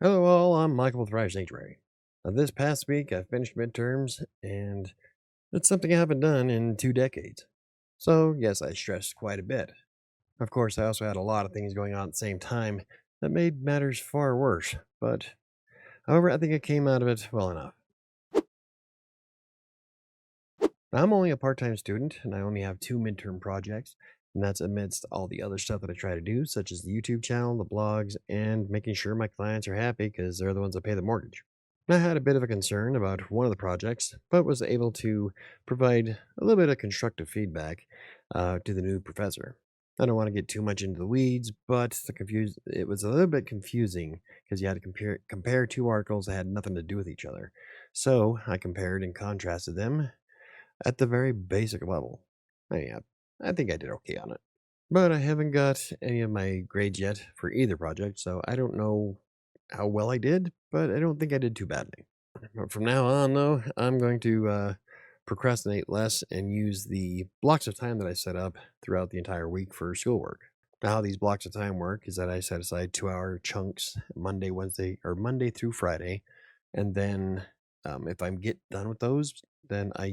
Hello, all. I'm Michael with WriterSanctuary. This past week, I finished midterms, and it's something I haven't done in 2 decades. So, yes, I stressed quite a bit. Of course, I also had a lot of things going on at the same time that made matters far worse. However, I think I came out of it well enough. I'm only a part time student, and I only have two midterm projects, and that's amidst all the other stuff that I try to do, such as the YouTube channel, the blogs, and making sure my clients are happy because they're the ones that pay the mortgage. I had a bit of a concern about one of the projects, but was able to provide a little bit of constructive feedback to the new professor. I don't want to get too much into the weeds, but it was a little bit confusing because you had to compare two articles that had nothing to do with each other. So I compared and contrasted them at the very basic level. Yeah, I think I did okay on it. But I haven't got any of my grades yet for either project, so I don't know how well I did, but I don't think I did too badly. But from now on, though, I'm going to procrastinate less and use the blocks of time that I set up throughout the entire week for schoolwork. Now, how these blocks of time work is that I set aside 2 hour chunks Monday, Wednesday, or Monday through Friday. And then if I get done with those, then I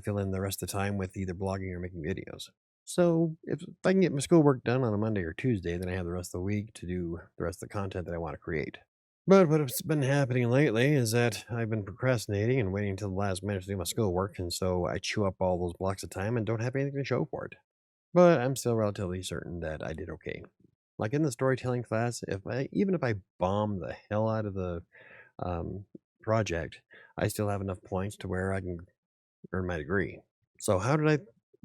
fill in the rest of the time with either blogging or making videos. So if I can get my schoolwork done on a Monday or Tuesday, then I have the rest of the week to do the rest of the content that I want to create. But what's been happening lately is that I've been procrastinating and waiting until the last minute to do my schoolwork, and so I chew up all those blocks of time and don't have anything to show for it. But I'm still relatively certain that I did okay. Like in the storytelling class, even if I bomb the hell out of the um, project, I still have enough points to where I can earn my degree. So how did I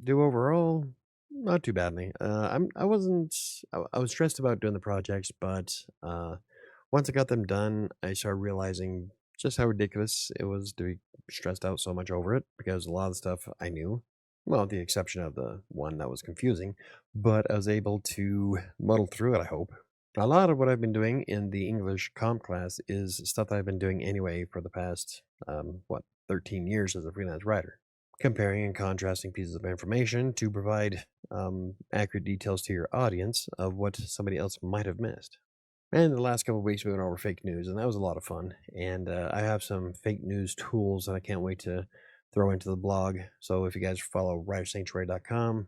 do overall? Not too badly. I wasn't. I was stressed about doing the projects, but once I got them done, I started realizing just how ridiculous it was to be stressed out so much over it because a lot of the stuff I knew. Well, with the exception of the one that was confusing, but I was able to muddle through it, I hope. A lot of what I've been doing in the English comp class is stuff that I've been doing anyway for the past, 13 years as a freelance writer. Comparing and contrasting pieces of information to provide accurate details to your audience of what somebody else might have missed. And the last couple of weeks, we went over fake news, and that was a lot of fun. And I have some fake news tools that I can't wait to throw into the blog. So if you guys follow WriterSanctuary.com,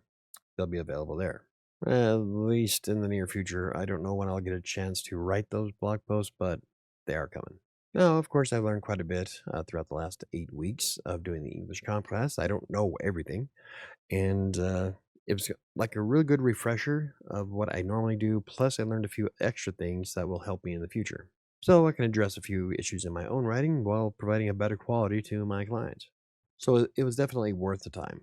they'll be available there. At least in the near future. I don't know when I'll get a chance to write those blog posts, but they are coming. Now, of course, I've learned quite a bit throughout the last 8 weeks of doing the English comp class. I don't know everything, and it was like a really good refresher of what I normally do. Plus, I learned a few extra things that will help me in the future. So I can address a few issues in my own writing while providing a better quality to my clients. So it was definitely worth the time.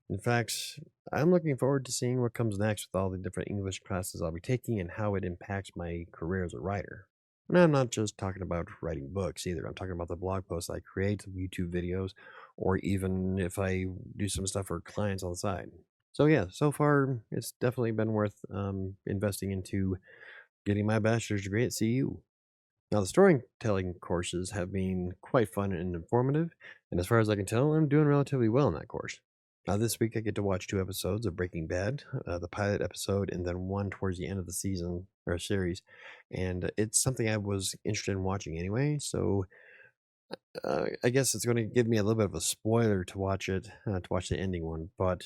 In fact, I'm looking forward to seeing what comes next with all the different English classes I'll be taking and how it impacts my career as a writer. And I'm not just talking about writing books either. I'm talking about the blog posts I create, the YouTube videos, or even if I do some stuff for clients on the side. So yeah, so far it's definitely been worth investing into getting my bachelor's degree at CU. Now the storytelling courses have been quite fun and informative, and as far as I can tell, I'm doing relatively well in that course. Now this week I get to watch 2 episodes of Breaking Bad, the pilot episode, and then one towards the end of the season or series, and it's something I was interested in watching anyway. So I guess it's going to give me a little bit of a spoiler to watch it, to watch the ending one, but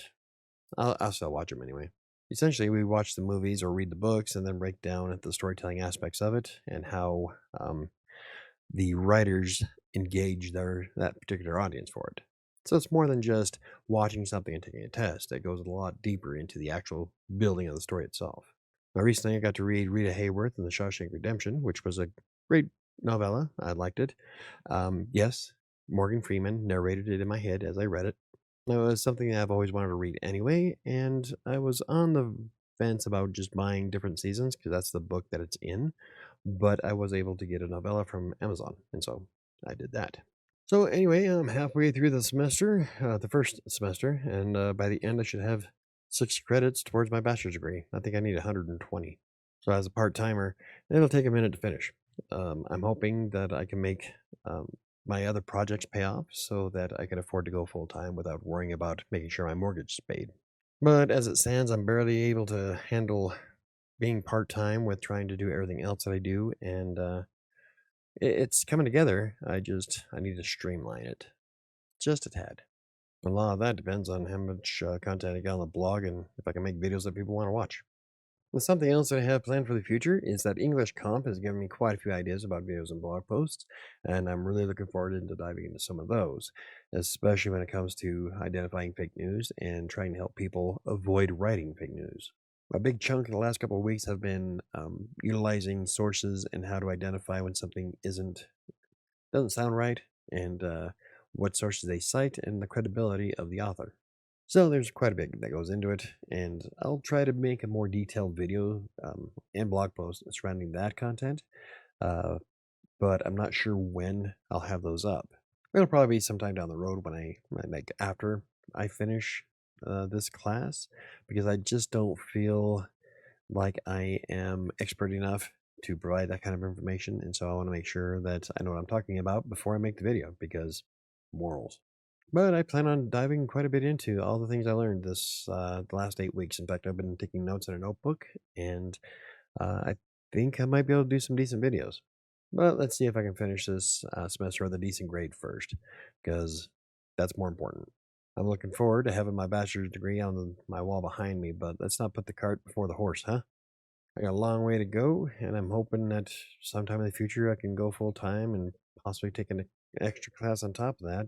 I'll still watch them anyway. Essentially, we watch the movies or read the books and then break down the storytelling aspects of it and how the writers engage that particular audience for it. So it's more than just watching something and taking a test. It goes a lot deeper into the actual building of the story itself. Now, recently I got to read Rita Hayworth in The Shawshank Redemption, which was a great novella. I liked it. Yes, Morgan Freeman narrated it in my head as I read it. It was something that I've always wanted to read anyway, and I was on the fence about just buying different seasons because that's the book that it's in. But I was able to get a novella from Amazon, and so I did that. So anyway, I'm halfway through the semester, the first semester, and by the end I should have 60 credits towards my bachelor's degree. I think I need 120. So as a part timer, it'll take a minute to finish. I'm hoping that I can make um, my other projects pay off so that I can afford to go full time without worrying about making sure my mortgage is paid. But as it stands, I'm barely able to handle being part-time with trying to do everything else that I do, and it's coming together. I need to streamline it just a tad. A lot of that depends on how much content I got on the blog and if I can make videos that people want to watch. Well, something else that I have planned for the future is that English Comp has given me quite a few ideas about videos and blog posts, and I'm really looking forward into diving into some of those, especially when it comes to identifying fake news and trying to help people avoid writing fake news. A big chunk of the last couple of weeks have been utilizing sources and how to identify when something doesn't sound right, and what sources they cite and the credibility of the author. So there's quite a bit that goes into it, and I'll try to make a more detailed video and blog post surrounding that content, uh, but I'm not sure when I'll have those up. It'll probably be sometime down the road when like after I finish this class, because I just don't feel like I am expert enough to provide that kind of information, and so I want to make sure that I know what I'm talking about before I make the video, because morals. But I plan on diving quite a bit into all the things I learned the last 8 weeks. In fact, I've been taking notes in a notebook, and I think I might be able to do some decent videos. But let's see if I can finish this semester with a decent grade first, because that's more important. I'm looking forward to having my bachelor's degree on my wall behind me, but let's not put the cart before the horse, huh? I got a long way to go, and I'm hoping that sometime in the future I can go full time and possibly take an extra class on top of that,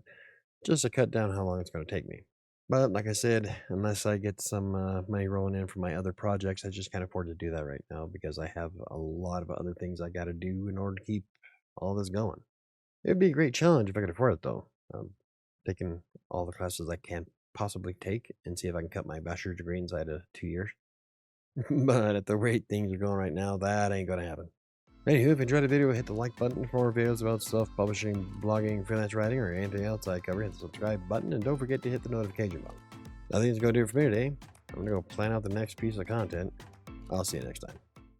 just to cut down how long it's going to take me. But like I said, unless I get some money rolling in from my other projects, I just can't afford to do that right now because I have a lot of other things I got to do in order to keep all this going. It'd be a great challenge if I could afford it, though. Taking all the classes I can possibly take and see if I can cut my bachelor's degree inside of 2 years. But at the rate things are going right now, that ain't going to happen. Anywho, if you enjoyed the video, hit the like button for more videos about self-publishing, blogging, freelance writing, or anything else I cover. Hit the subscribe button, and don't forget to hit the notification bell. Nothing's going to do it for me today. I'm going to go plan out the next piece of content. I'll see you next time.